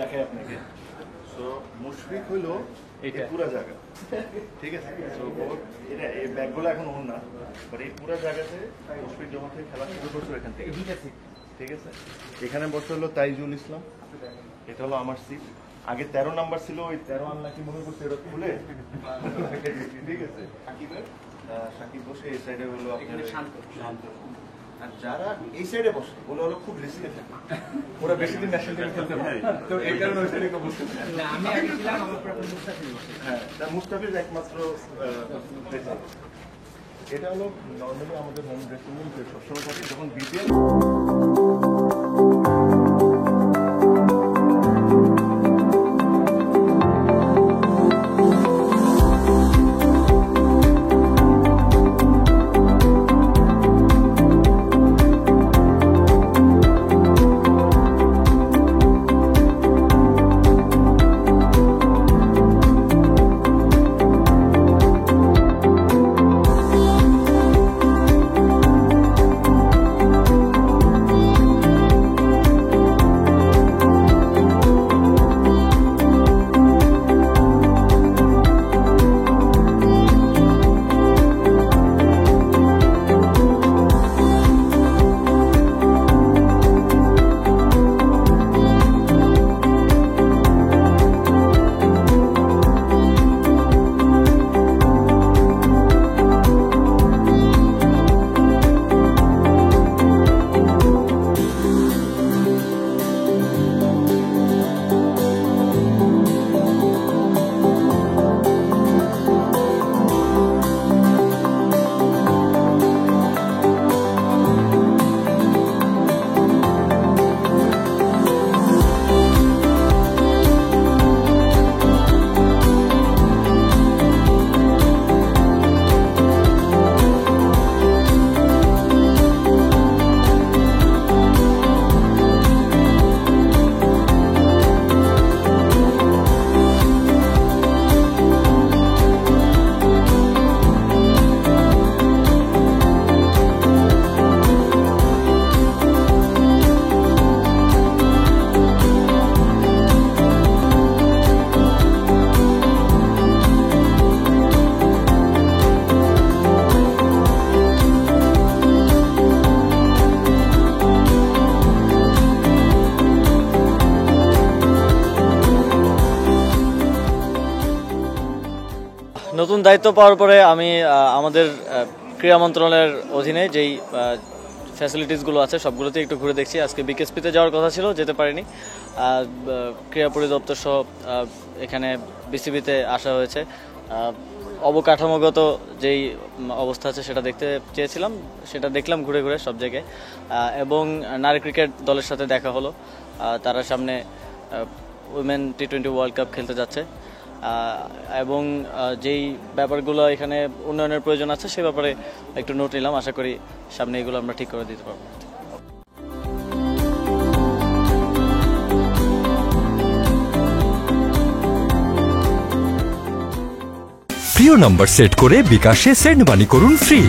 দেখাই আপনাকে। সো মুশফিক হলো এই পুরো জায়গা, ঠিক আছে? সো এটা এই ব্যাগগুলো এখন ওর না, বাট এই পুরো জায়গাতে মুশফিক যখন থেকে খেলা শুরু করছো এখান থেকে, ঠিক আছে? এখানে বসে হলো তাইজুল ইসলাম, এটা হলো আমার সিট। আগে 13 নাম্বার ছিল, ওই 13 আনলাকি মনে করছে এটা খুলে, ঠিক আছে? সাকিব বসে এই সাইডে হলো আপনার শান্ত। আর যারা এই সাইডে বসে ওগুলো হলো খুব রিস্কে থাকে, ওরা বেশি দিন ন্যাশনাল টিমে খেলতে পারে, তো এই কারণে ওই সাইডে কেউ বসতে পারে না। আমি আগে ছিলাম, আমার প্রাক্তন মুস্তাফিজ বসে। হ্যাঁ, মুস্তাফিজ একমাত্র বেঁচে। এটা হলো নর্মালি আমাদের হোম ড্রেসিং রুম, সবসময় থাকে যখন বিপিএল। নতুন দায়িত্ব পাওয়ার পরে আমি আমাদের ক্রীড়া মন্ত্রণালয়ের অধীনে যেই ফ্যাসিলিটিসগুলো আছে সবগুলোতে একটু ঘুরে দেখছি। আজকে বিকেএসপিতে যাওয়ার কথা ছিল, যেতে পারিনি। ক্রীড়া পরিদপ্তর সহ এখানে বিসিবিতে আসা হয়েছে। অবকাঠামোগত যেই অবস্থা আছে সেটা দেখতে চেয়েছিলাম, সেটা দেখলাম ঘুরে ঘুরে সব জায়গায়। এবং নারী ক্রিকেট দলের সাথে দেখা হলো, তারা সামনে উইমেন টি20 ওয়ার্ল্ড কাপ খেলতে যাচ্ছে এবং যেই ব্যাপারগুলো এখানে উন্নয়নের প্রয়োজন আছে সে ব্যাপারে একটু নোট নিলাম। আশা করি সামনে এগুলো আমরা ঠিক করে দিতে পারবো। প্রিয় নাম্বার সেট করে বিকাশে সেন্ড মানি করুন ফ্রি।